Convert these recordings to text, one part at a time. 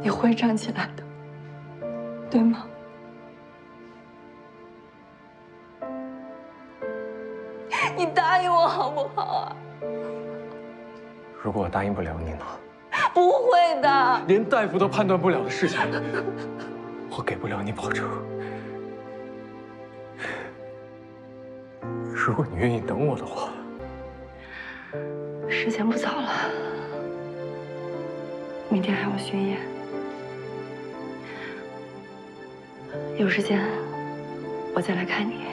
你会站起来的，对吗？你答应我好不好啊？如果我答应不了你呢？不会的。连大夫都判断不了的事情，我给不了你保证。如果你愿意等我的话，时间不早了，明天还要巡演，有时间我再来看你。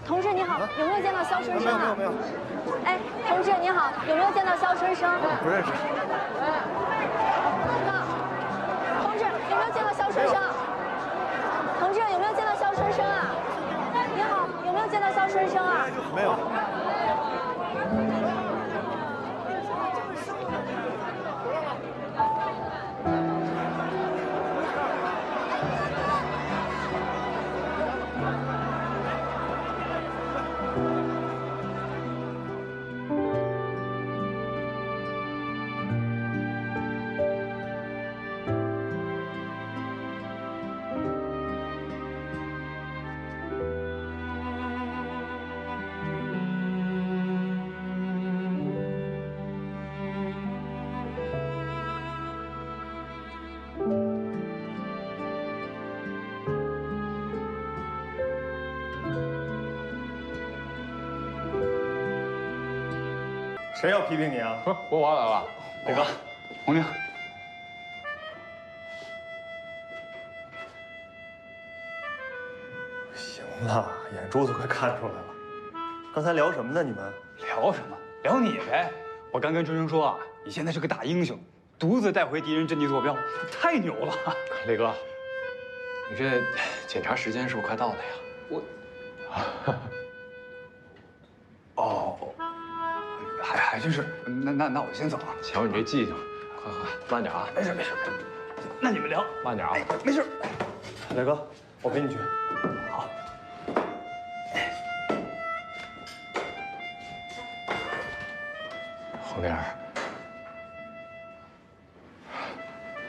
同志你好，有没有见到肖春生啊？没有。哎，同志你好，有没有见到肖春生？不认识。同志有没有见到肖春生？同志有没有见到肖春生啊？你好，有没有见到肖春生啊？没有。谁要批评你啊？不是，国华来了。磊哥，红玲。行了，眼珠子快看出来了。刚才聊什么呢？你们聊什么？聊你呗！我刚跟春生说啊，你现在是个大英雄，独自带回敌人阵地坐标，太牛了！磊哥，你这检查时间是不是快到了呀？我，哦，还真是。那我先走了。瞧你这记性，快，慢点啊！没事。那你们聊，慢点啊！没事。磊哥，我陪你去。好。红莲儿，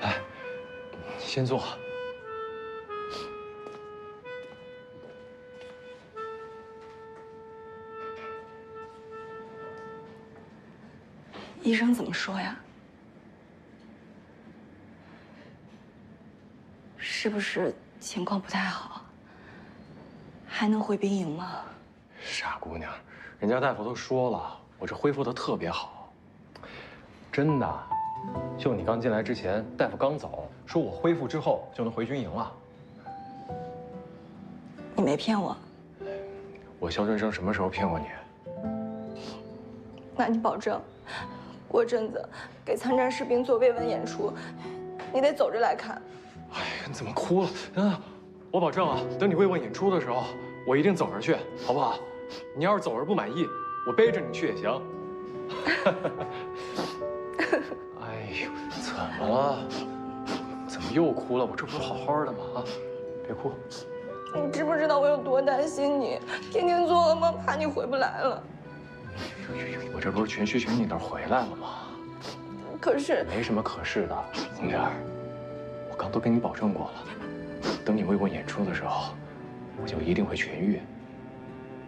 来，你先坐。医生怎么说呀？是不是情况不太好？还能回兵营吗？傻姑娘，人家大夫都说了，我这恢复的特别好，真的。就你刚进来之前，大夫刚走，说我恢复之后就能回军营了。你没骗我？我肖春生什么时候骗过你？那你保证，过阵子给参战士兵做慰问演出，你得走着来看。哎呀，你怎么哭了？我保证啊，等你慰问演出的时候，我一定走着去，好不好？你要是走着不满意，我背着你去也行。哎呦，怎么了？怎么又哭了？我这不是好好的吗？啊，别哭。你知不知道我有多担心你？天天做噩梦，怕你回不来了。我这不是全虚全影的回来了吗？可是没什么可是的，红莲儿，我刚都跟你保证过了，等你慰问演出的时候，我就一定会痊愈。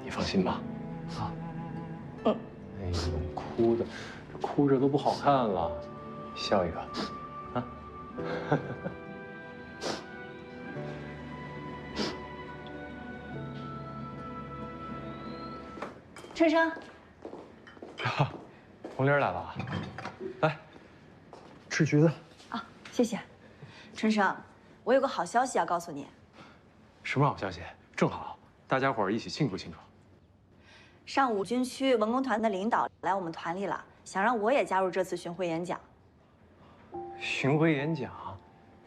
你放心吧，啊。哎呦，哭着都不好看了，笑一个，啊。春生，红玲来了，来，吃橘子啊，谢谢。春生，我有个好消息要告诉你。什么好消息？正好，大家伙儿一起庆祝庆祝。上午军区文工团的领导来我们团里了，想让我也加入这次巡回演讲。巡回演讲？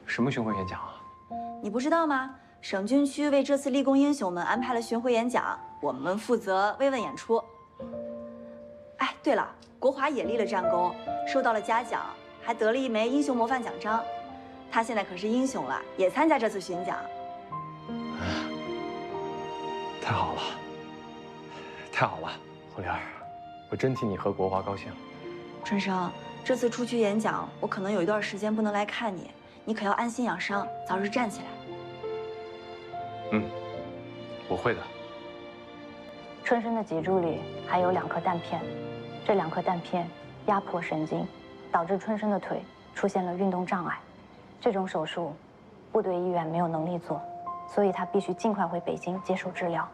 什么巡回演讲啊？你不知道吗？省军区为这次立功英雄们安排了巡回演讲，我们负责慰问演出。哎，对了，国华也立了战功，受到了嘉奖，还得了一枚英雄模范奖章。他现在可是英雄了，也参加这次巡讲。太好了，太好了，红莲儿，我真替你和国华高兴。春生，这次出去演讲，我可能有一段时间不能来看你，你可要安心养伤，早日站起来。我会的。春生的脊柱里还有2颗弹片，这2颗弹片压迫神经，导致春生的腿出现了运动障碍。这种手术，部队医院没有能力做，所以他必须尽快回北京接受治疗。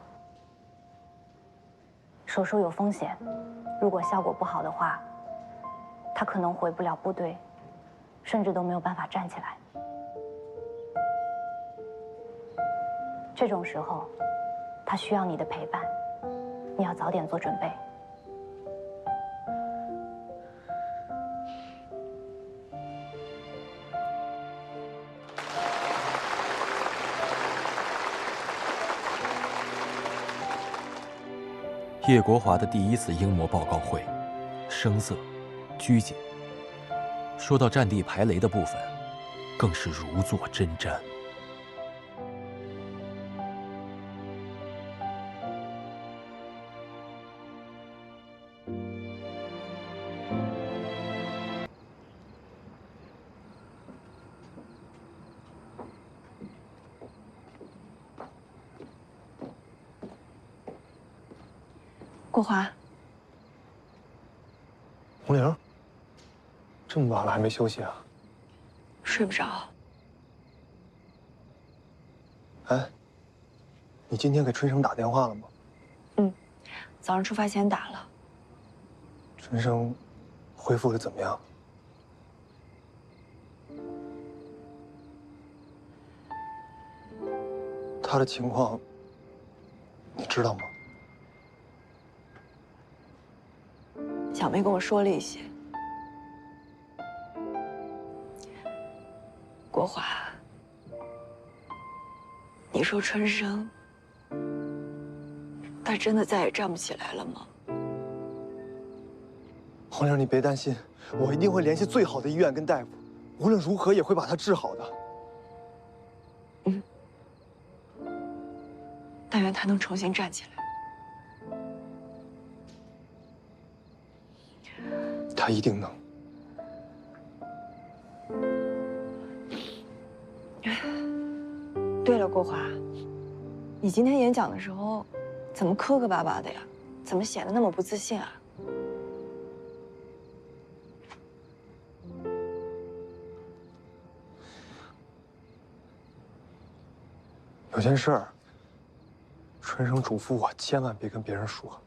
手术有风险，如果效果不好的话，他可能回不了部队，甚至都没有办法站起来。这种时候，他需要你的陪伴，你要早点做准备。叶国华的第1次英模报告会，生涩、拘谨。说到战地排雷的部分，更是如坐针毡。国华，红玲，这么晚了还没休息啊？睡不着。哎，你今天给春生打电话了吗？早上出发前打了。春生恢复的怎么样？他的情况你知道吗？小梅跟我说了一些。国华，你说春生，他真的再也站不起来了吗？红玲，你别担心，我一定会联系最好的医院跟大夫，无论如何也会把他治好的。但愿他能重新站起来。他一定能。对了，国华，你今天演讲的时候，怎么磕磕巴巴的呀？怎么显得那么不自信啊？有件事儿，春生嘱咐我千万别跟别人说。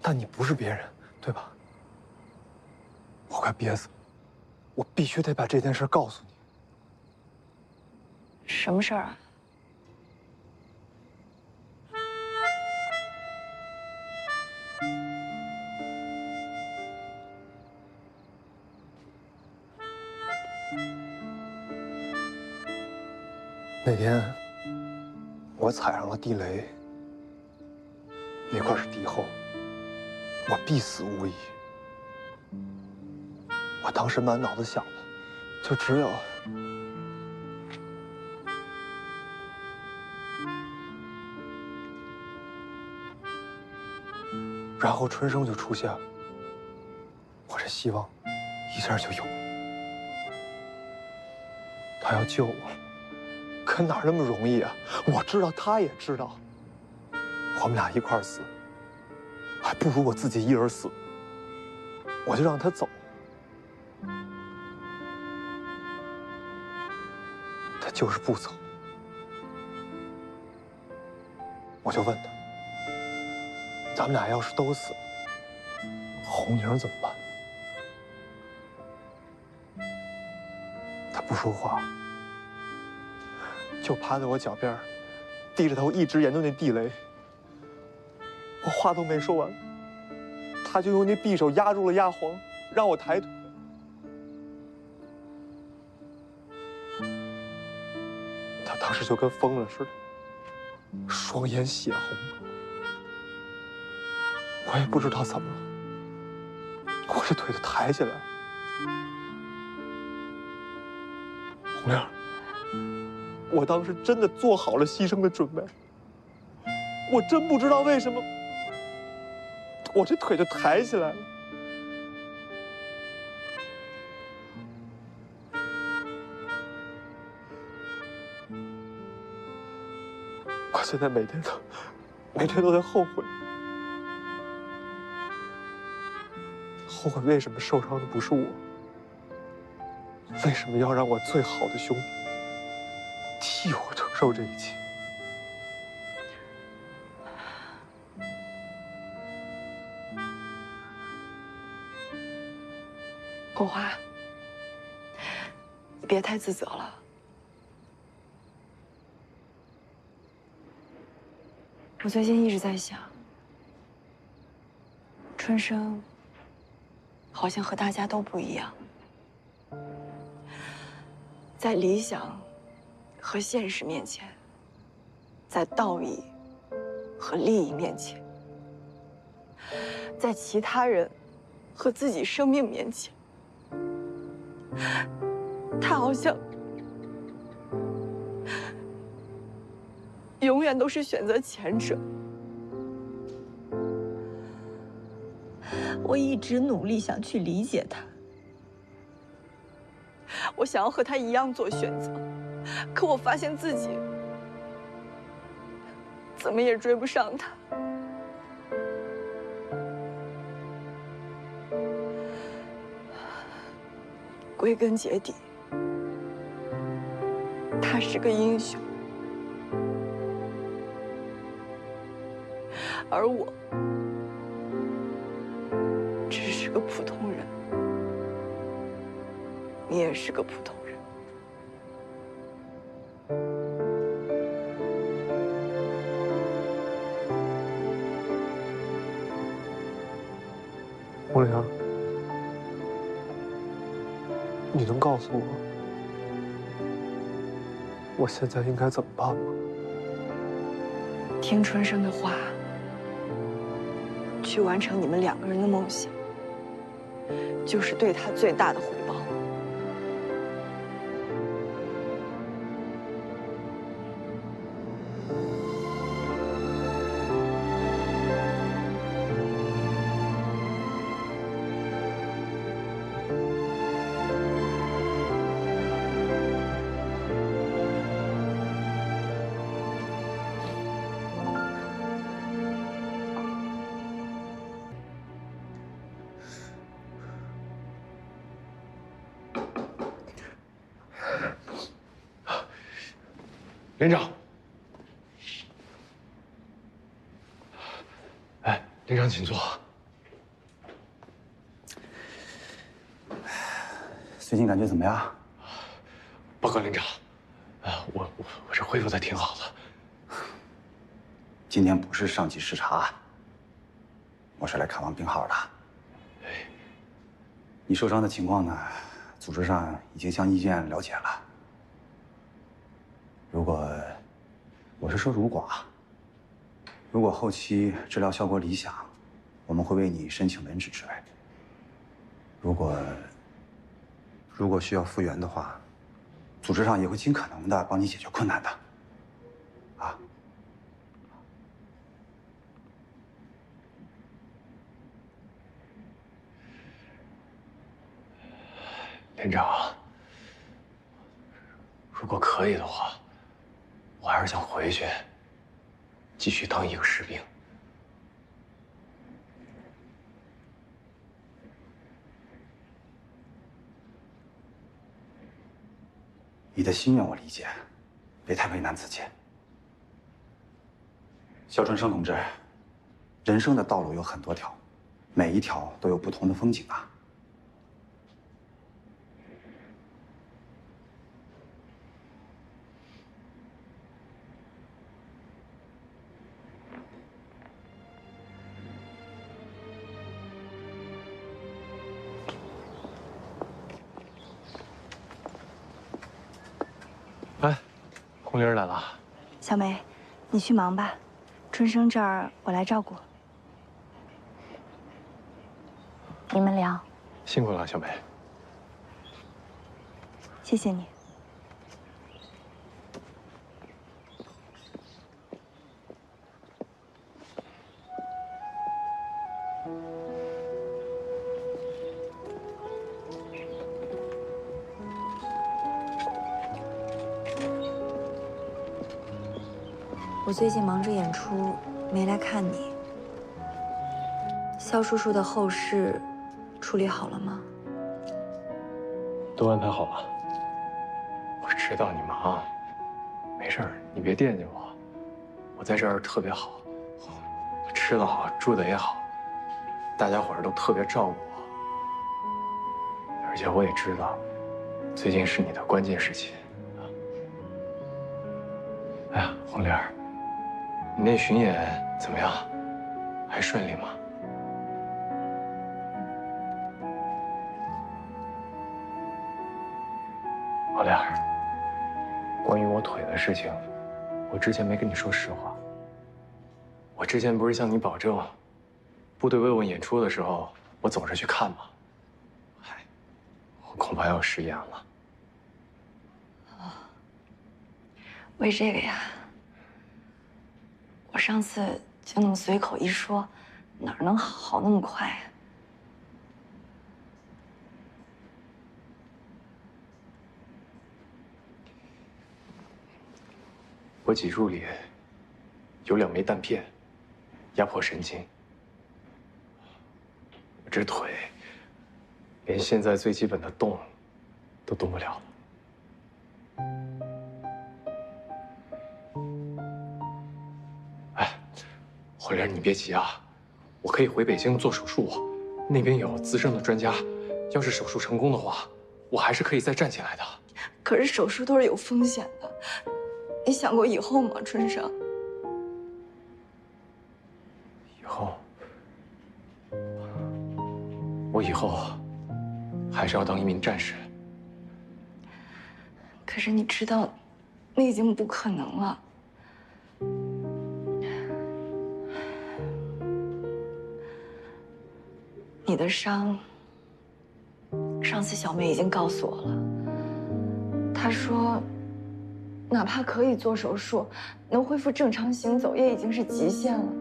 但你不是别人，对吧？我快憋死了，我必须得把这件事告诉你。什么事儿啊？那天我踩上了地雷，那块是敌后，我必死无疑。我当时满脑子想的就只有然后春生就出现了，我这希望一下就有了。他要救我，可哪那么容易啊？我知道，他也知道，我们俩一块儿死，还不如我自己一人死。我就让他走，他就是不走，我就问他。咱们俩要是都死了，红宁怎么办？他不说话，就趴在我脚边，低着头一直研究那地雷。我话都没说完，他就用那匕首压住了压黄，让我抬腿。他当时就跟疯了似的，双眼血红。我也不知道怎么了，我这腿就抬起来了。红亮，我当时真的做好了牺牲的准备，我真不知道为什么，我这腿就抬起来了。我现在每天都在后悔，后悔为什么受伤的不是我，为什么要让我最好的兄弟替我承受这一切？国华，你别太自责了。我最近一直在想，春生好像和大家都不一样，在理想和现实面前，在道义和利益面前，在其他人和自己生命面前，他好像永远都是选择前者。我一直努力想去理解他，我想要和他一样做选择，可我发现自己怎么也追不上他。归根结底，他是个英雄，而我只是个普通人，你也是个普通人。红玲，你能告诉我，我现在应该怎么办吗？听春生的话，去完成你们两个人的梦想，就是对他最大的回报。连长，哎，连长请坐。最近感觉怎么样？报告连长，我这恢复的挺好的。今天不是上级视察，我是来看望病号的。哎，你受伤的情况呢，组织上已经向医院了解了。如果后期治疗效果理想，我们会为你申请文职之位。如果需要复原的话，组织上也会尽可能的帮你解决困难的。啊。连长，如果可以的话，我还是想回去继续当一个士兵。你的心愿我理解，别太为难自己。肖春生同志，人生的道路有很多条，每一条都有不同的风景啊。孔玲儿来了。小梅，你去忙吧，春生这儿我来照顾。你们聊。辛苦了，小梅。谢谢你。我最近忙着演出，没来看你。肖叔叔的后事处理好了吗？都安排好了。我知道你忙，没事儿，你别惦记我。我在这儿特别好，吃得好，住得也好，大家伙儿都特别照顾我。而且我也知道，最近是你的关键时期。哎呀，红莲儿，你那巡演怎么样？还顺利吗？老莲儿，关于我腿的事情，我之前没跟你说实话。我之前不是向你保证，部队慰问演出的时候，我总是去看吗？嗨，我恐怕要食言了。哦，为这个呀，我上次就那么随口一说，哪能好那么快呀？我脊柱里有2枚弹片，压迫神经。我这腿连现在最基本的动都动不了了。哎，火莲，你别急啊，我可以回北京做手术，那边有资深的专家，要是手术成功的话，我还是可以再站起来的。可是手术都是有风险的，你想过以后吗，春生？以后，我以后还是要当一名战士。可是你知道，那已经不可能了。你的伤，上次小梅已经告诉我了。她说，哪怕可以做手术，能恢复正常行走，也已经是极限了。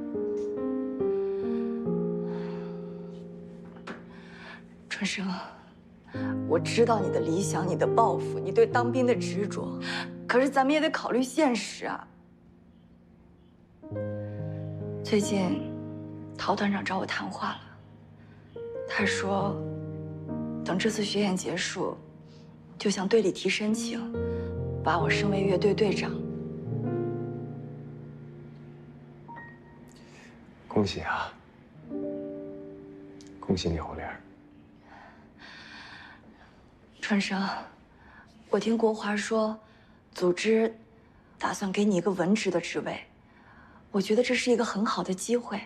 春生，我知道你的理想、你的抱负、你对当兵的执着，可是咱们也得考虑现实啊。最近，陶团长找我谈话了，他说，等这次巡演结束，就向队里提申请，把我升为乐队队长。恭喜啊！恭喜你，红莲儿。春生，我听国华说，组织打算给你一个文职的职位，我觉得这是一个很好的机会，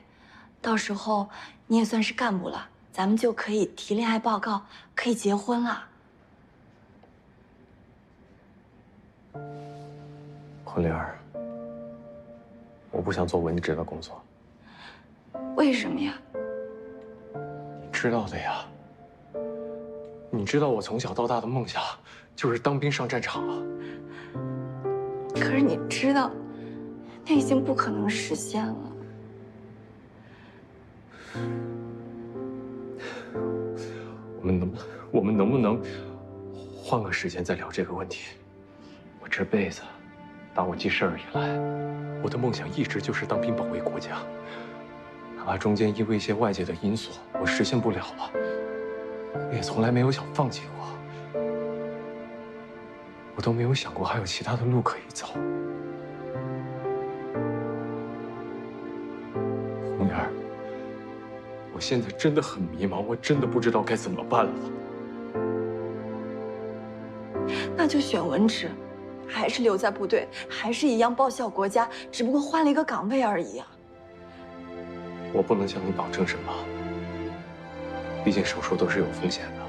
到时候你也算是干部了，咱们就可以提恋爱报告，可以结婚了。红莲儿，我不想做文职的工作。为什么呀？你知道的呀。你知道我从小到大的梦想就是当兵上战场啊。可是你知道，那已经不可能实现了。我们能不能换个时间再聊这个问题？我这辈子，当我记事儿以来，我的梦想一直就是当兵保卫国家。哪怕中间因为一些外界的因素，我实现不了了，我也从来没有想放弃过。我都没有想过还有其他的路可以走。红莲儿，我现在真的很迷茫，我真的不知道该怎么办了。那就选文职，还是留在部队，还是一样报效国家，只不过换了一个岗位而已啊。我不能向你保证什么，毕竟手术都是有风险的。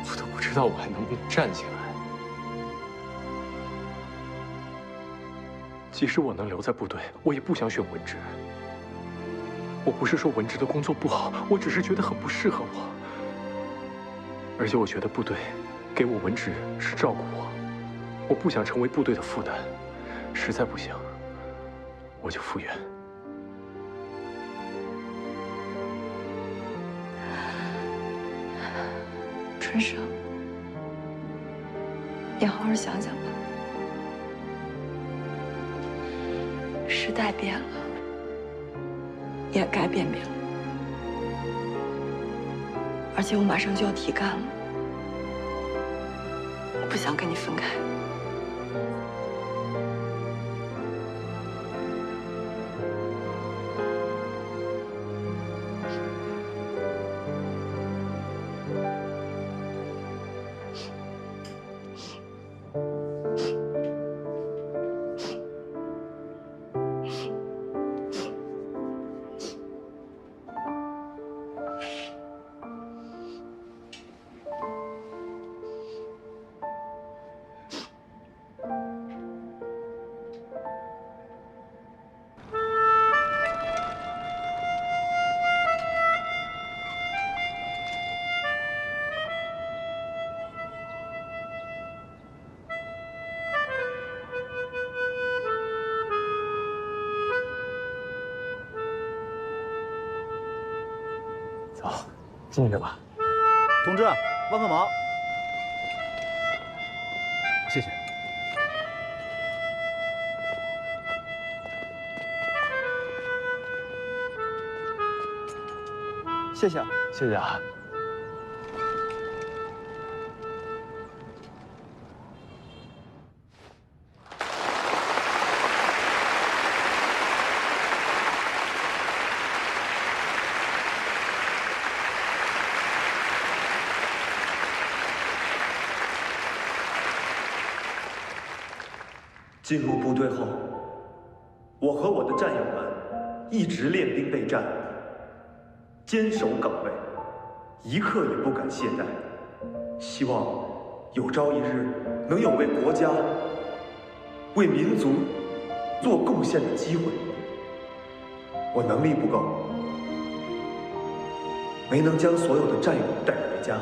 我都不知道我还能不能站起来。即使我能留在部队，我也不想选文职。我不是说文职的工作不好，我只是觉得很不适合我。而且我觉得部队给我文职是照顾我，我不想成为部队的负担。实在不行，我就复员。春生，你好好想想吧。时代变了，也该变了。而且我马上就要提干了，我不想跟你分开。走，进去吧。同志，帮个忙。谢谢。谢谢，谢谢啊。进入部队后，我和我的战友们一直练兵备战，坚守岗位，一刻也不敢懈怠。希望有朝一日能有为国家、为民族做贡献的机会。我能力不够，没能将所有的战友带回家。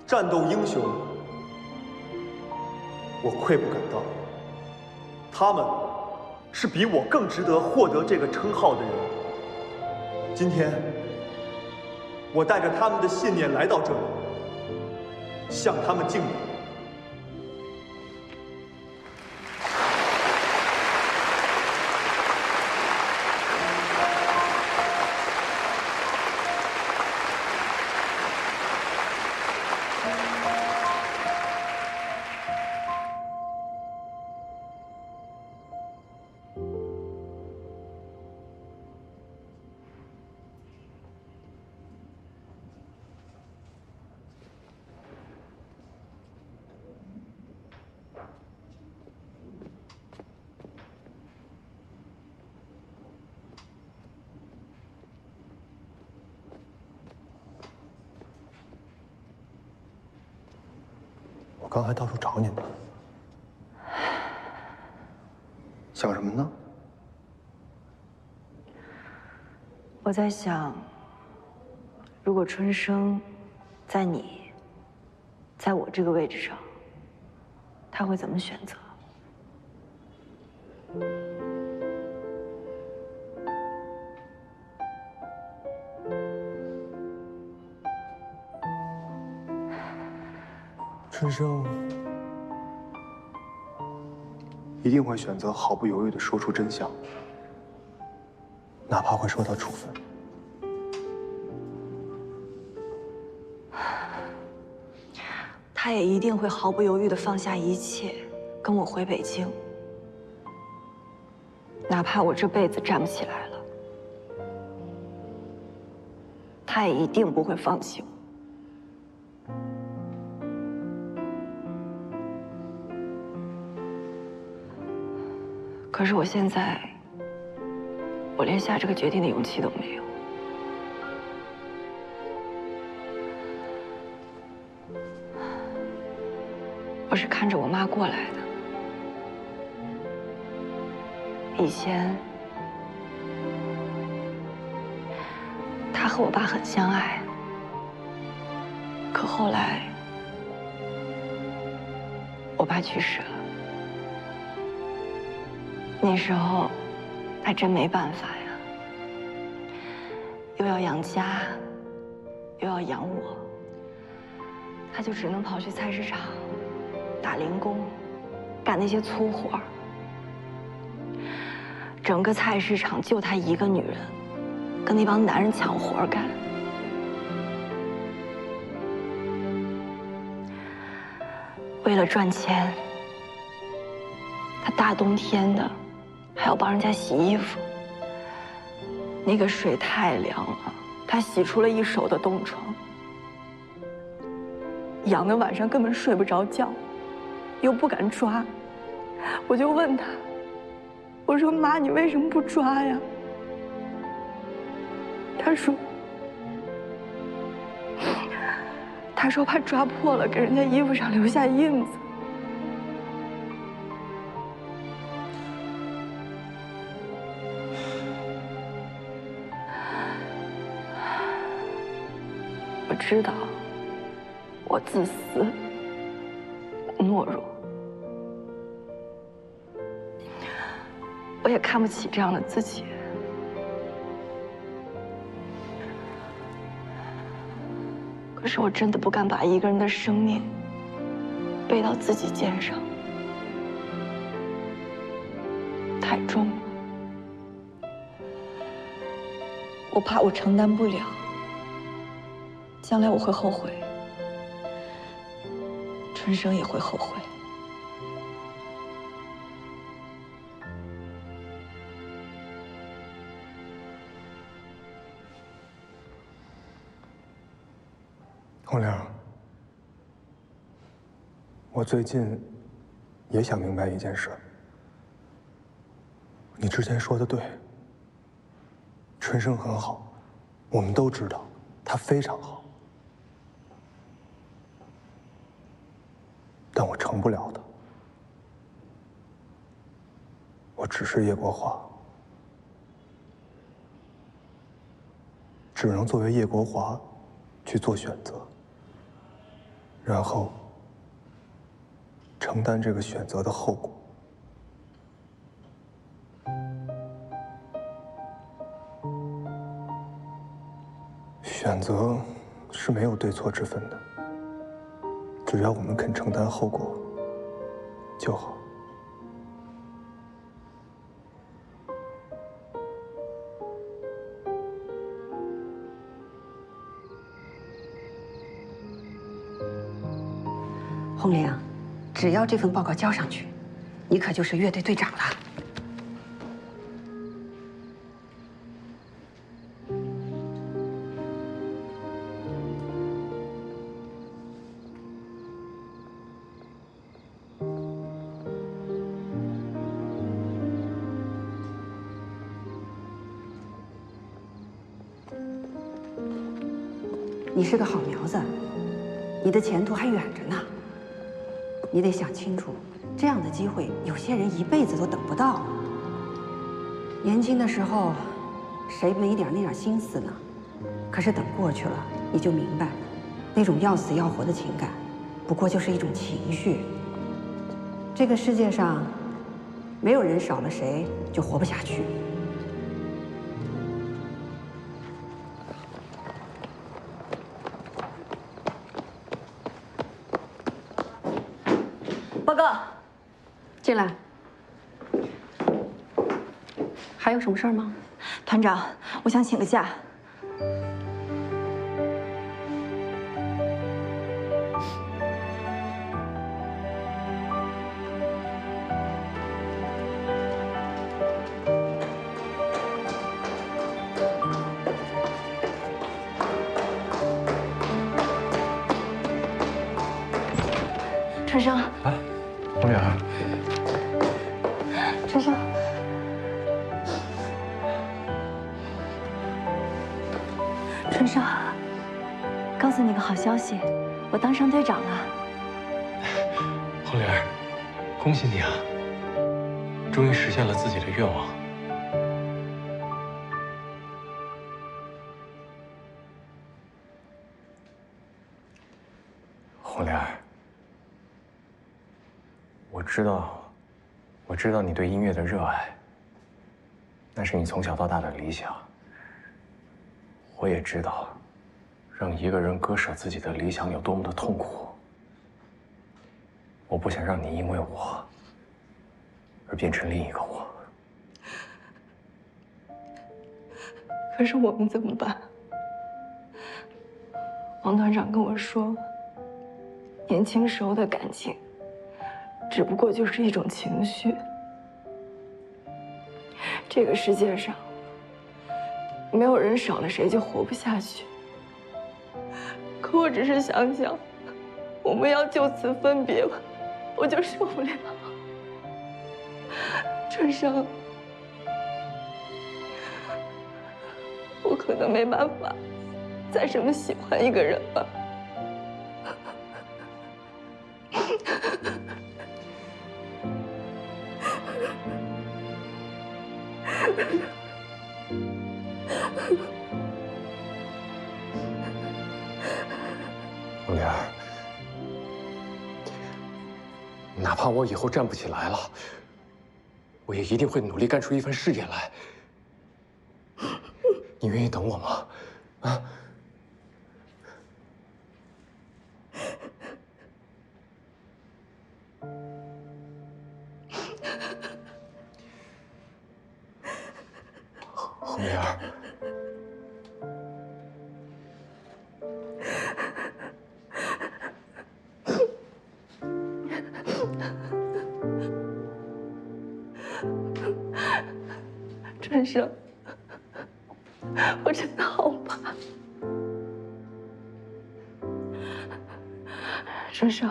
战斗英雄，我愧不敢当。他们是比我更值得获得这个称号的人。今天，我带着他们的信念来到这里，向他们敬礼。我刚才到处找你呢，想什么呢？我在想，如果春生在我这个位置上，他会怎么选择？春生一定会选择毫不犹豫地说出真相，哪怕会受到处分。他也一定会毫不犹豫地放下一切，跟我回北京，哪怕我这辈子站不起来了，他也一定不会放弃我。可是我现在，我连下这个决定的勇气都没有。我是看着我妈过来的，以前，他和我爸很相爱，可后来，我爸去世了。那时候，还真没办法呀，又要养家，又要养我，他就只能跑去菜市场打零工，干那些粗活儿。整个菜市场就她一个女人，跟那帮男人抢活干。为了赚钱，她大冬天的还要帮人家洗衣服。那个水太凉了，她洗出了一手的冻疮，痒得晚上根本睡不着觉，又不敢抓。我就问她。我说妈，你为什么不抓呀？他说怕抓破了，给人家衣服上留下印子。我知道，我自私，我懦弱。我也看不起这样的自己，可是我真的不敢把一个人的生命背到自己肩上，太重了。我怕我承担不了，将来我会后悔，春生也会后悔。红玲，我最近也想明白一件事。你之前说的对，春生很好，我们都知道他非常好，但我成不了的。我只是叶国华，只能作为叶国华去做选择。然后承担这个选择的后果。选择是没有对错之分的，只要我们肯承担后果就好。红玲，只要这份报告交上去，你可就是乐队队长了。你是个好苗子，你的前途还远着呢。你得想清楚，这样的机会，有些人一辈子都等不到。年轻的时候，谁没点那点心思呢？可是等过去了，你就明白，那种要死要活的情感，不过就是一种情绪。这个世界上，没有人少了谁就活不下去。报告，进来。还有什么事儿吗？团长，我想请个假。春生，哎，红玲儿，春生，春生，告诉你个好消息，我当上队长了。红玲儿，恭喜你啊！终于实现了自己的愿望。红莲儿，我知道你对音乐的热爱，那是你从小到大的理想。我也知道，让一个人割舍自己的理想有多么的痛苦。我不想让你因为我而变成另一个我。可是我们怎么办？王团长跟我说，年轻时候的感情，只不过就是一种情绪。这个世界上，没有人少了谁就活不下去。可我只是想想，我们要就此分别了，我就受不了。春生，我可能没办法再这么喜欢一个人了。红莲儿，哪怕我以后站不起来了，我也一定会努力干出一番事业来。你愿意等我吗？啊？红莲儿。春生，我真的好怕。春生，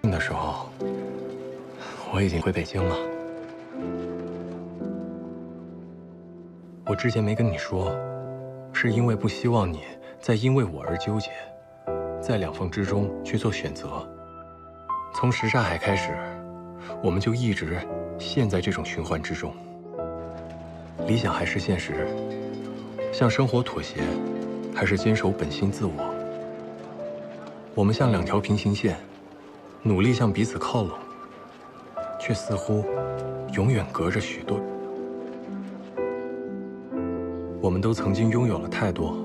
的时候，我已经回北京了。我之前没跟你说，是因为不希望你再因为我而纠结，在两方之中去做选择。从什刹海开始，我们就一直陷在这种循环之中。理想还是现实，向生活妥协，还是坚守本心自我？我们像两条平行线，努力向彼此靠拢，却似乎永远隔着许多。我们都曾经拥有了太多，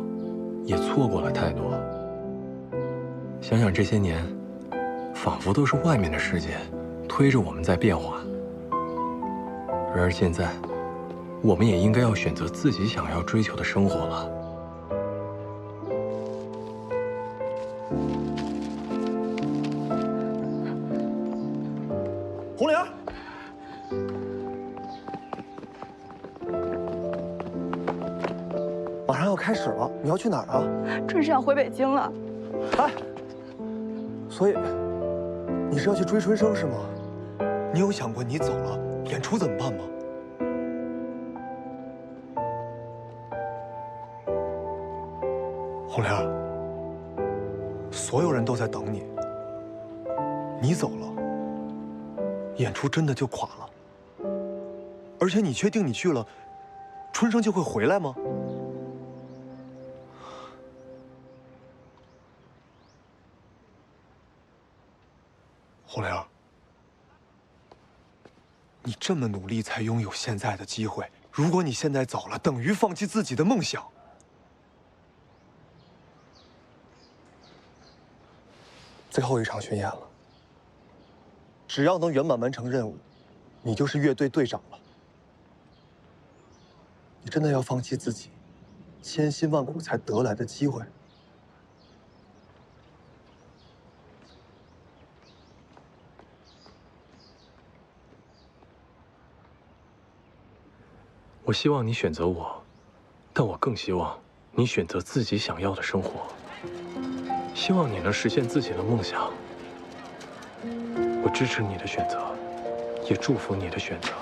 也错过了太多。想想这些年，仿佛都是外面的世界推着我们在变化。然而现在，我们也应该要选择自己想要追求的生活了。红莲，马上要开始了，你要去哪儿啊？春生要回北京了。哎，所以你是要去追春生是吗？你有想过你走了，演出怎么办吗？红莲，所有人都在等你，你走了，演出真的就垮了。而且你确定你去了，春生就会回来吗？红莲，你这么努力才拥有现在的机会，如果你现在走了，等于放弃自己的梦想。最后一场巡演了，只要能圆满完成任务，你就是乐队队长了。你真的要放弃自己千辛万苦才得来的机会？我希望你选择我，但我更希望你选择自己想要的生活。希望你能实现自己的梦想。我支持你的选择，也祝福你的选择。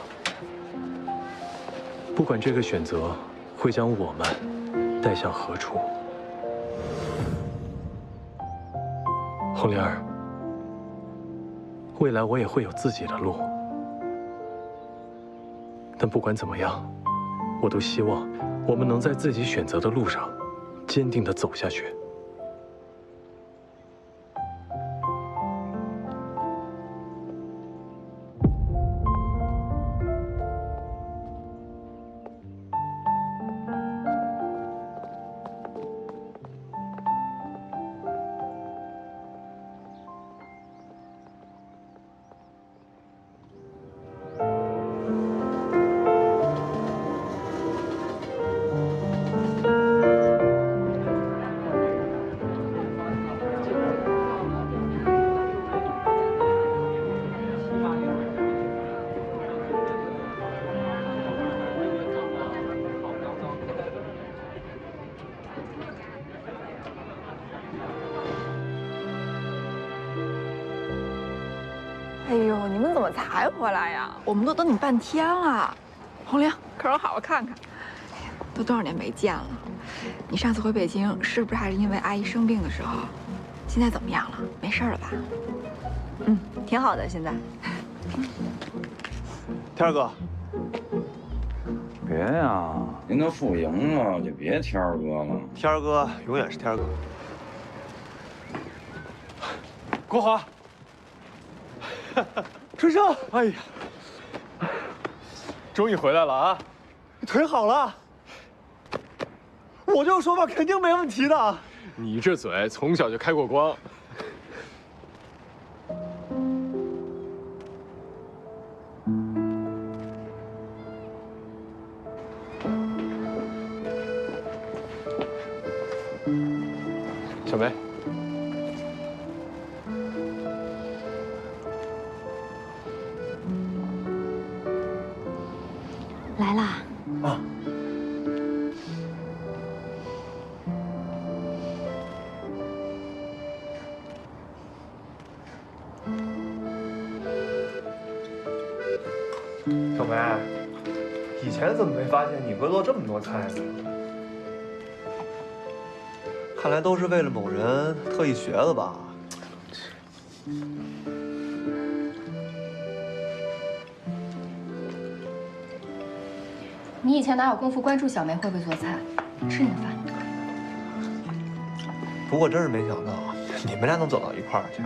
不管这个选择会将我们带向何处。红莲儿，未来我也会有自己的路。但不管怎么样，我都希望我们能在自己选择的路上坚定地走下去。哎呦，你们怎么才回来呀？我们都等你半天了。红玲，可让好好看看。哎呀，都多少年没见了。你上次回北京是不是还是因为阿姨生病的时候？现在怎么样了？没事了吧？嗯，挺好的，现在。天儿哥，别呀，您都输赢了，就别天儿哥了。天儿哥永远是天儿哥。国华，春生，哎呀，终于回来了啊！你腿好了？我这说法肯定没问题的。你这嘴从小就开过光。小梅，来啦！啊。小梅，以前怎么没发现你会做这么多菜呢？看来都是为了某人特意学的吧？你以前哪有功夫关注小梅会不会做菜？吃你的饭。不过真是没想到，你们俩能走到一块儿去。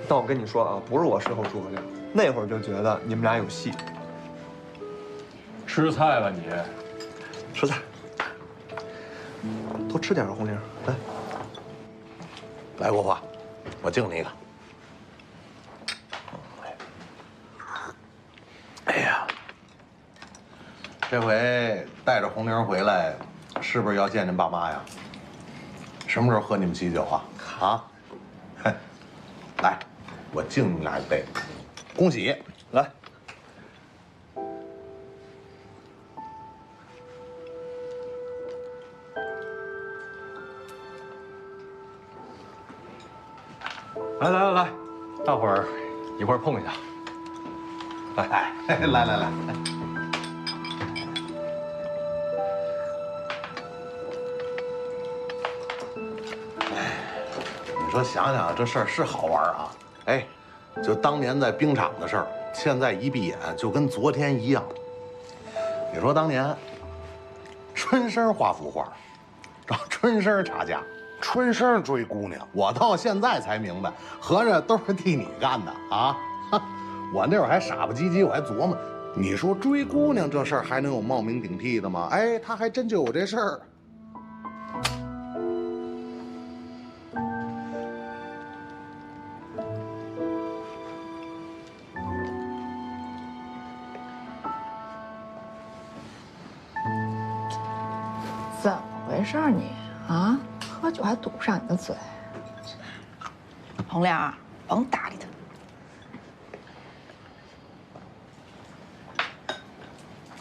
但我跟你说啊，不是我事后诸葛亮，那会儿就觉得你们俩有戏。吃菜吧你，吃菜，多吃点啊，红玲，来。来，国华，我敬你一个。哎呀，这回带着红玲回来，是不是要见见爸妈呀？什么时候喝你们喜酒啊？啊？嘿，来，我敬你们俩一杯，恭喜！来。来，大伙儿一块儿碰一下。来。你说想想这事儿是好玩啊！哎，就当年在冰场的事儿，现在一闭眼就跟昨天一样。你说当年，春生画幅画，找春生查家，春生追姑娘，我到现在才明白，合着都是替你干的啊！我那会儿还傻不唧唧，我还琢磨，你说追姑娘这事儿还能有冒名顶替的吗？哎，他还真就有这事儿。怎么回事你啊？喝酒还堵不上你的嘴。红莲，甭搭理他。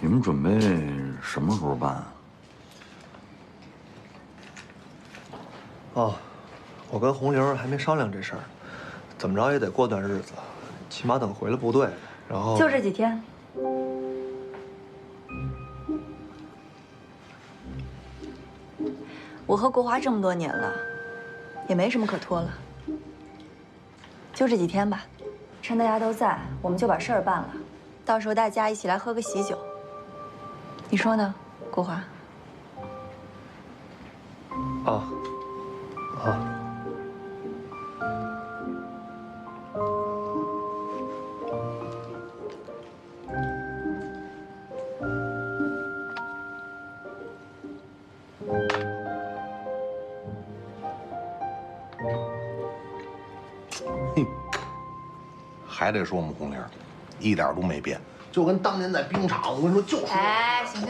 你们准备什么时候办啊？哦，我跟红玲还没商量这事儿，怎么着也得过段日子，起码等回了部队，然后就这几天。我和国华这么多年了，也没什么可拖了，就这几天吧，趁大家都在，我们就把事儿办了，到时候大家一起来喝个喜酒。你说呢，国华？啊，啊。 还得说我们红玲，一点都没变，就跟当年在冰场，我跟你说就是。哎，行，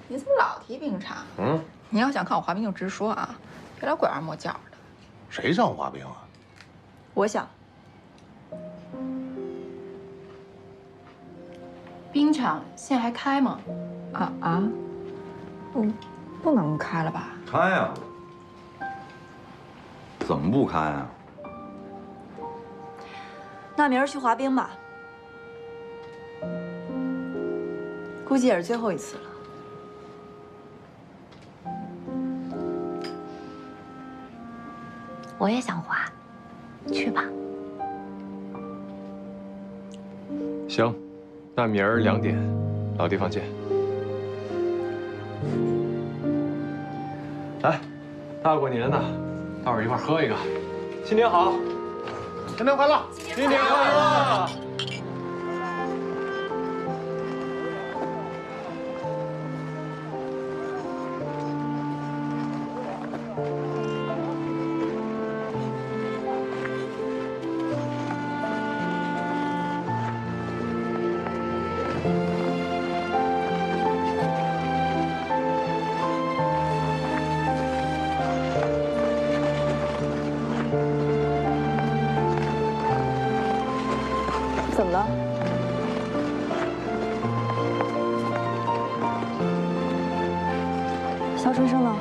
你怎么老提冰场？嗯，你要想看我滑冰就直说啊，别老拐弯抹角的。谁想滑冰啊？我想。冰场现在还开吗？不能开了吧？开呀！怎么不开啊？ 那明儿去滑冰吧，估计也是最后一次了。我也想滑，去吧。行，那明儿2点，老地方见。来，大过年的，大伙儿一块儿喝一个，新年好！ 新年快乐！新年快乐！怎么了？肖春生呢？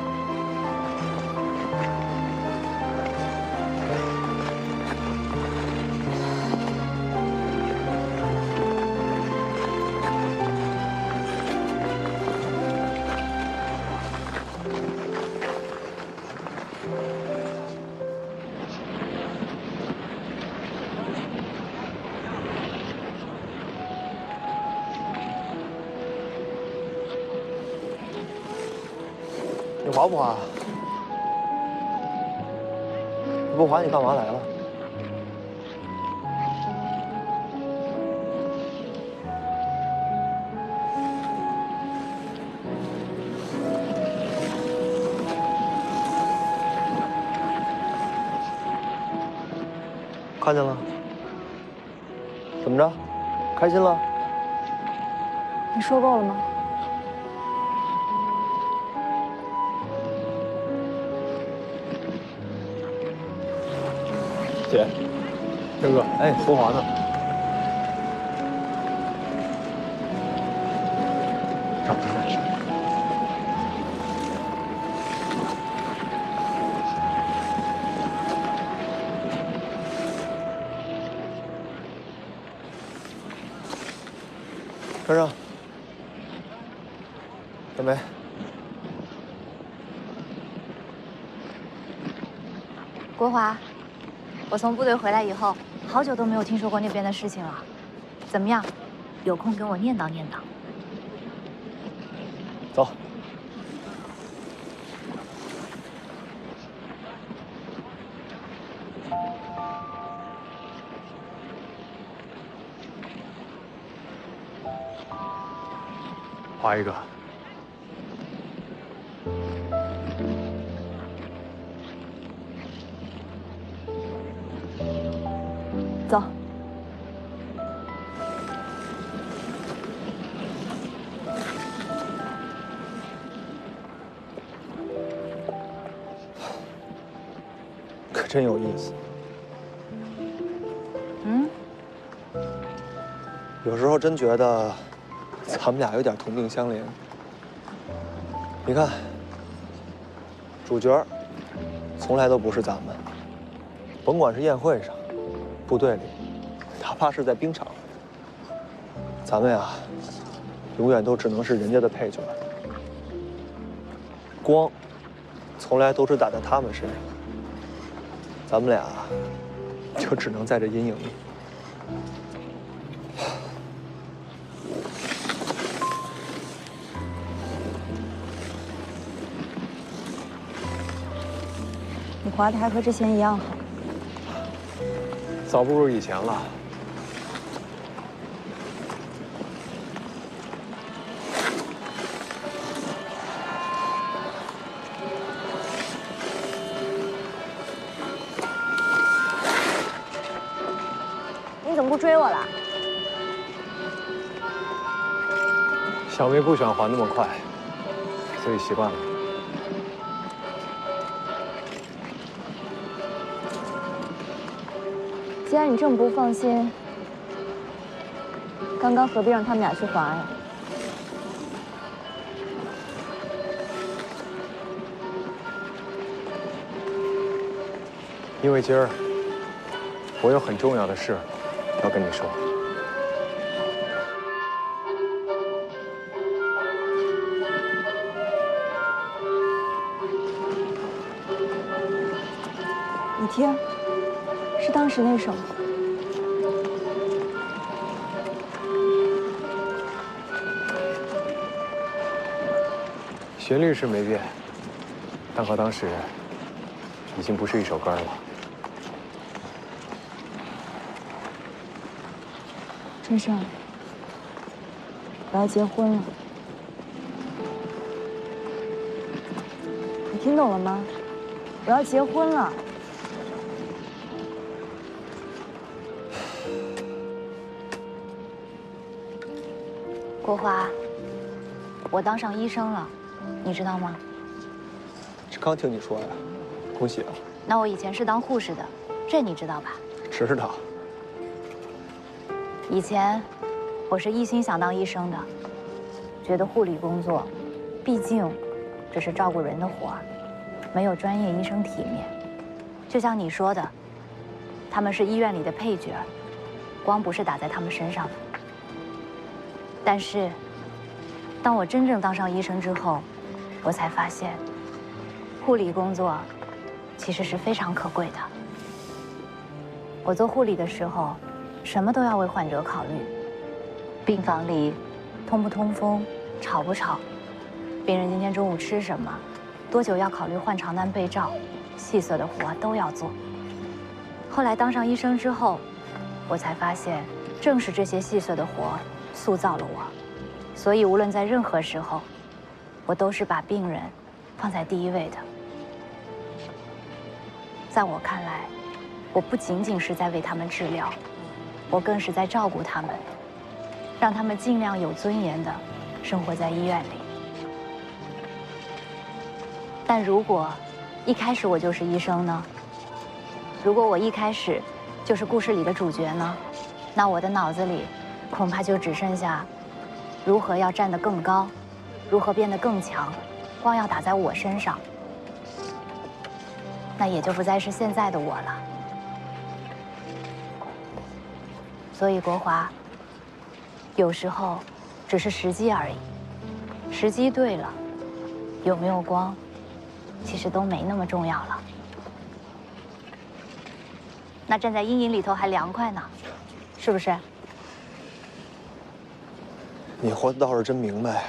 你滑不滑？你不滑，你干嘛来了？看见了？怎么着？开心了？你说够了吗？ 姐，真哥，哎，国华呢？找着呢。跟上，准备。 国华，我从部队回来以后，好久都没有听说过那边的事情了。怎么样？有空跟我念叨念叨。走。划一个。 走。可真有意思。有时候真觉得咱们俩有点同病相怜。你看，主角从来都不是咱们，甭管是宴会上。 部队里，哪怕是在冰场，咱们呀，永远都只能是人家的配角。光，从来都是打在他们身上，咱们俩就只能在这阴影里。华台和之前一样好。早不如以前了。你怎么不追我了？小梅不喜欢还那么快，所以习惯了。既然你这么不放心，刚刚何必让他们俩去还呀？因为今儿我有很重要的事要跟你说。你听，是当时那首。旋律是没变，但和当时已经不是一首歌了。春生，我要结婚了，你听懂了吗？我要结婚了。国华，我当上医生了，你知道吗？刚听你说呀，恭喜啊！那我以前是当护士的，这你知道吧？知道。以前我是一心想当医生的，觉得护理工作，毕竟只是照顾人的活儿，没有专业医生体面。就像你说的，他们是医院里的配角，光不是打在他们身上的。但是，当我真正当上医生之后，我才发现，护理工作其实是非常可贵的。我做护理的时候，什么都要为患者考虑，病房里通不通风，吵不吵，病人今天中午吃什么，多久要考虑换床单被罩，细碎的活都要做。后来当上医生之后，我才发现，正是这些细碎的活塑造了我，所以无论在任何时候，我都是把病人放在第一位的。在我看来，我不仅仅是在为他们治疗，我更是在照顾他们，让他们尽量有尊严地生活在医院里。但如果一开始我就是医生呢？如果我一开始就是故事里的主角呢？那我的脑子里恐怕就只剩下如何要站得更高，如何变得更强，光要打在我身上，那也就不再是现在的我了。所以国华，有时候只是时机而已，时机对了，有没有光，其实都没那么重要了。那站在阴影里头还凉快呢，是不是？你活的倒是真明白呀！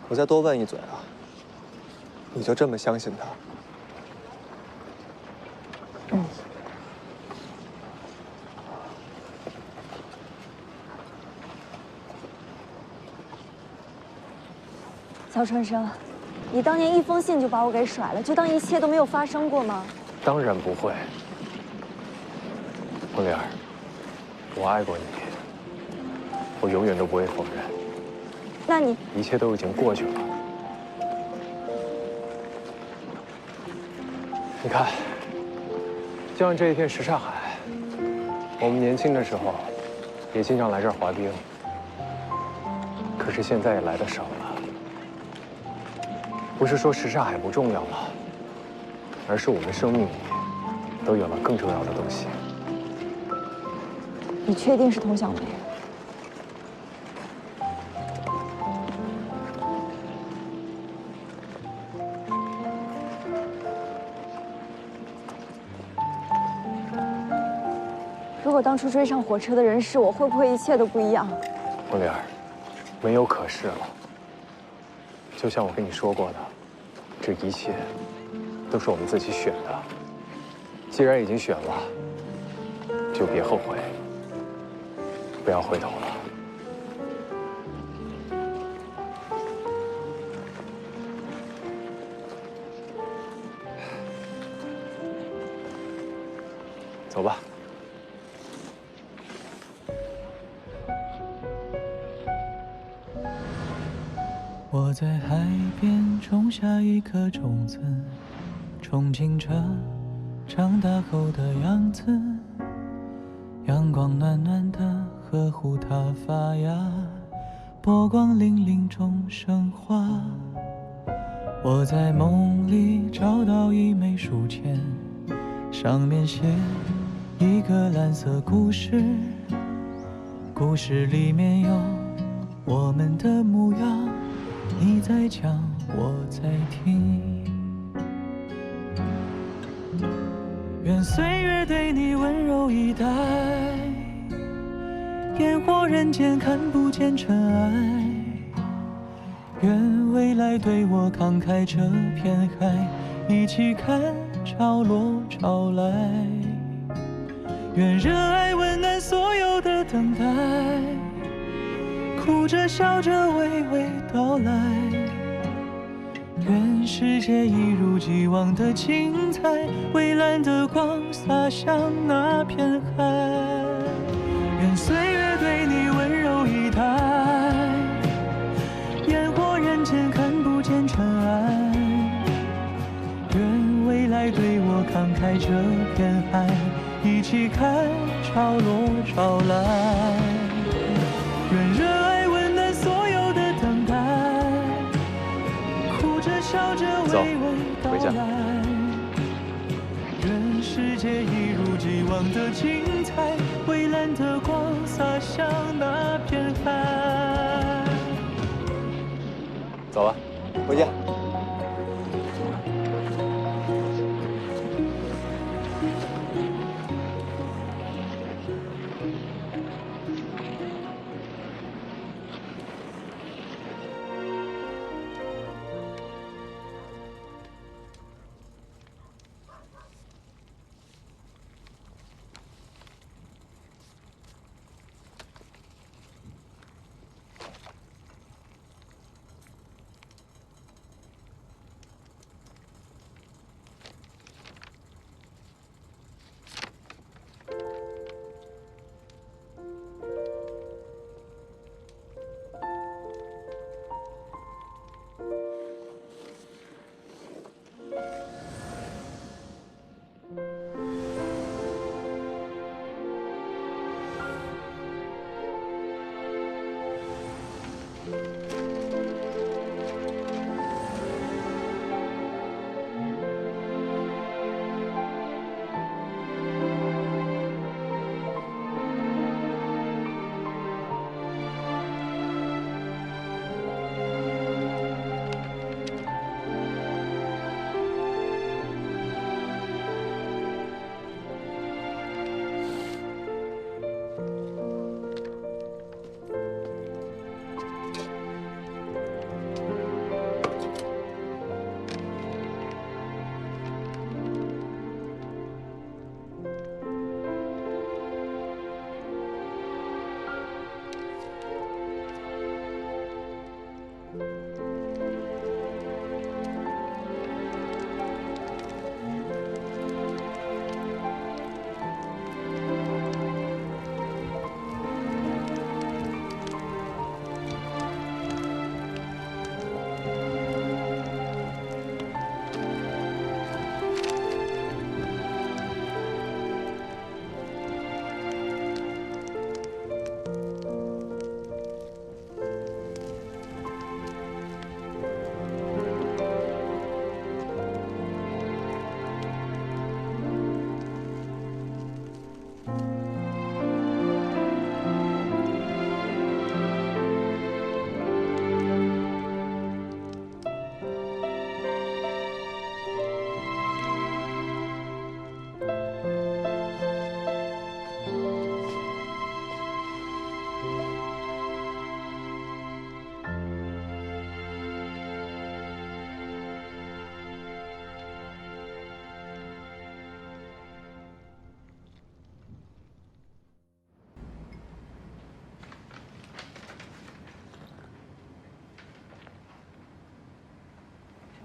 我再多问一嘴啊，你就这么相信他？嗯。曹春生，你当年一封信就把我给甩了，就当一切都没有发生过吗？当然不会，红莲儿，我爱过你，我永远都不会否认。那你一切都已经过去了。你看，就像这一片什刹海，我们年轻的时候也经常来这儿滑冰，可是现在也来的少了。不是说什刹海不重要了，而是我们生命里都有了更重要的东西。你确定是佟小梅？如果当初追上火车的人是我，会不会一切都不一样？红莲儿，没有可是了。就像我跟你说过的，这一切都是我们自己选的。既然已经选了，就别后悔，不要回头了。走吧。我在海边种下一颗种子，憧憬着长大后的样子。阳光暖暖的呵护它发芽，波光粼粼中升华。我在梦里找到一枚书签，上面写一个蓝色故事，故事里面有我们的模样。你在讲，我在听。愿岁月对你温柔以待，烟火人间看不见尘埃。愿未来对我慷慨这片海，一起看潮落潮来。愿热爱温暖所有的等待，哭着笑着娓娓道来。愿世界一如既往的精彩，蔚蓝的光洒向那片海。愿岁月对你温柔以待，烟火人间看不见尘埃。愿未来对我慷慨这片海，一起看潮落潮来。愿热爱温暖所有的等待，哭着笑着娓娓道来。愿世界一如既往的精彩，蔚蓝的光洒向那片海。走吧，回家。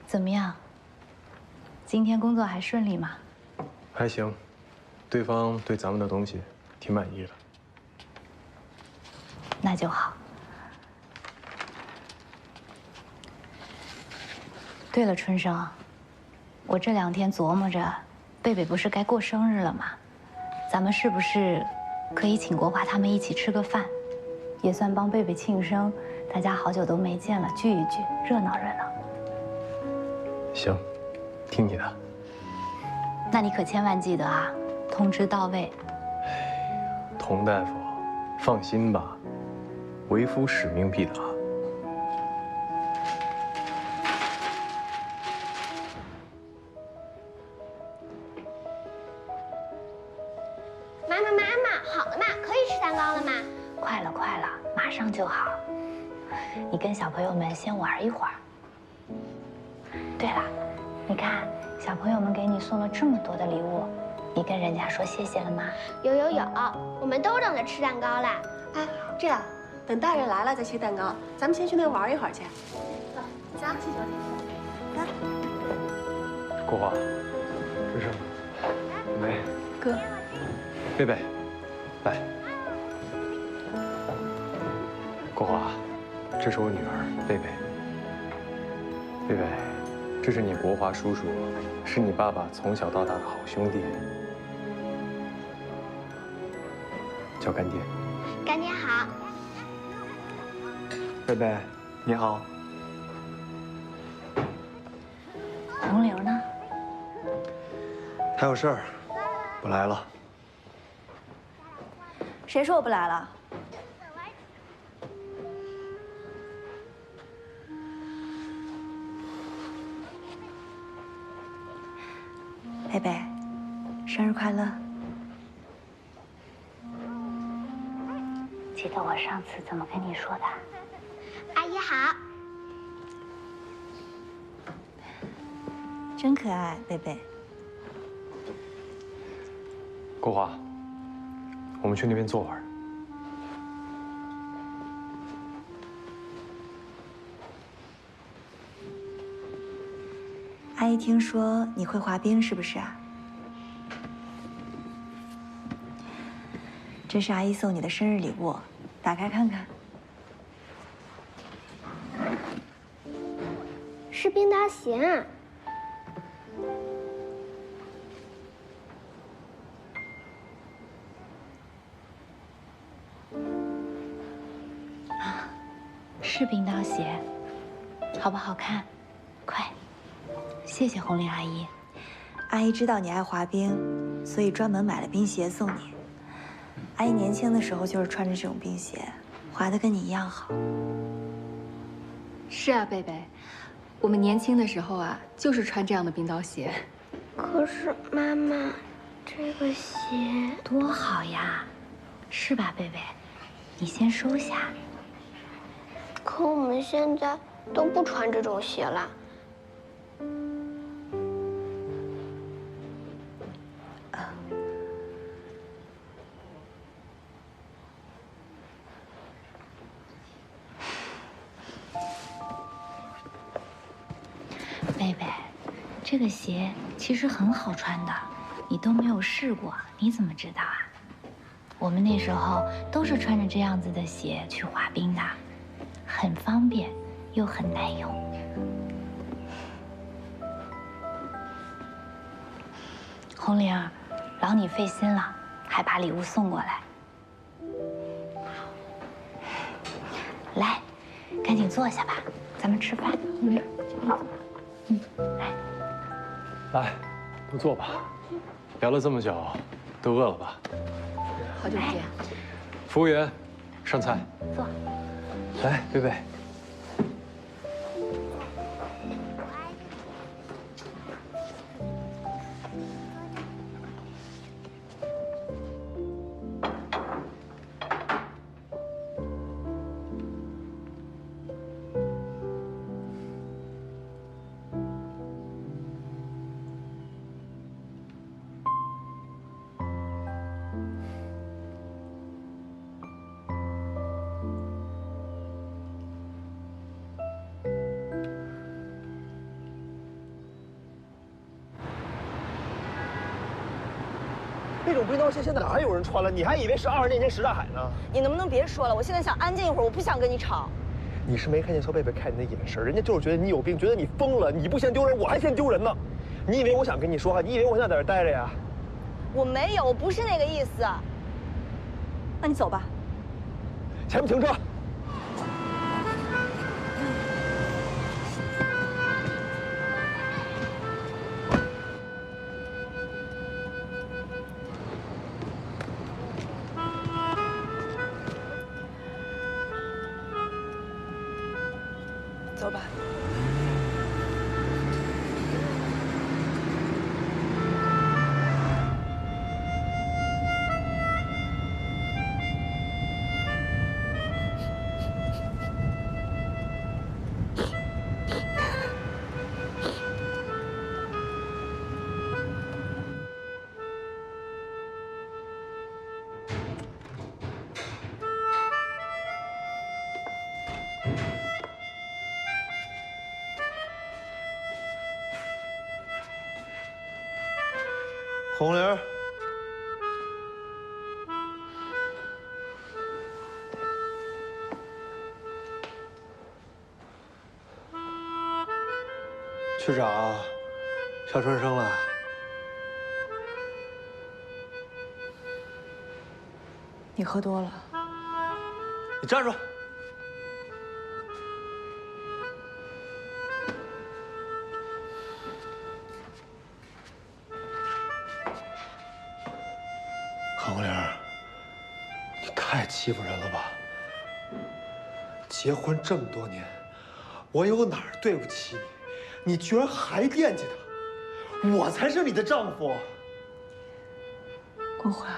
怎么样？今天工作还顺利吗？还行，对方对咱们的东西挺满意的。那就好。对了，春生，我这2天琢磨着，贝贝不是该过生日了吗？咱们是不是可以请国华他们一起吃个饭，也算帮贝贝庆生？大家好久都没见了，聚一聚，热闹热闹。行，听你的。那你可千万记得啊，通知到位。童大夫，放心吧，为夫使命必达。妈妈，好了吗？可以吃蛋糕了吗？快了，快了，马上就好。你跟小朋友们先玩一会儿。对了，你看，小朋友们给你送了这么多的礼物，你跟人家说谢谢了吗？有，我们都等着吃蛋糕啦。哎，这样，等大人来了再切蛋糕，咱们先去那玩一会儿去。走，走，谢小姐。来，国华，春生，梅，哥，贝贝，来。国华，这是我女儿贝贝。贝贝，这是你国华叔叔，是你爸爸从小到大的好兄弟，叫干爹。干爹好。贝贝，你好。红玲呢？还有事儿，不来了。谁说我不来了？贝贝，生日快乐！记得我上次怎么跟你说的？阿姨好。真可爱，贝贝。国华，我们去那边坐会儿。阿姨听说你会滑冰，是不是啊？这是阿姨送你的生日礼物，打开看看。是冰刀鞋啊。是冰刀鞋，好不好看？快，谢谢红玲阿姨。阿姨知道你爱滑冰，所以专门买了冰鞋送你。阿姨年轻的时候就是穿着这种冰鞋，滑得跟你一样好。是啊，贝贝，我们年轻的时候啊，就是穿这样的冰刀鞋。可是妈妈，这个鞋多好呀，是吧，贝贝？你先收下。可我们现在都不穿这种鞋了。贝贝，这个鞋其实很好穿的，你都没有试过，你怎么知道啊？我们那时候都是穿着这样子的鞋去滑冰的，很方便又很耐用。红玲儿，劳你费心了，还把礼物送过来。来，赶紧坐下吧，咱们吃饭。来，来，都坐吧。聊了这么久，都饿了吧？好久不见。服务员，上菜。坐。来，贝贝。那种冰刀鞋现在哪还有人穿了？你还以为是20年前什刹海呢？你能不能别说了？我现在想安静一会儿，我不想跟你吵。你是没看见小贝贝看你的眼神，人家就是觉得你有病，觉得你疯了。你不嫌丢人，我还嫌丢人呢。你以为我想跟你说话？你以为我想在这待着呀？我没有，我不是那个意思。那你走吧。前面停车。走吧。红玲，区长，肖春生了。你喝多了。你站住！红玲，你太欺负人了吧！结婚这么多年，我有哪儿对不起你？你居然还惦记他！我才是你的丈夫。国华，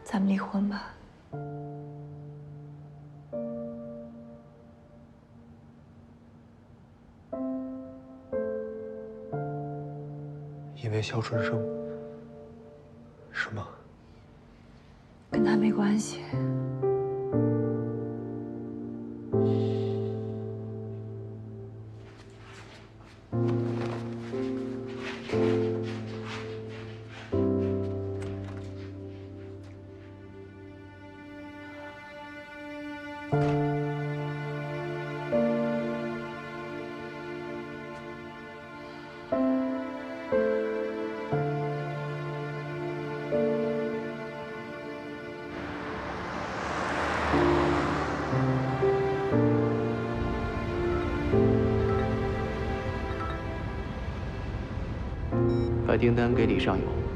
咱们离婚吧。因为肖春生，是吗？跟他没关系。把订单给李尚勇。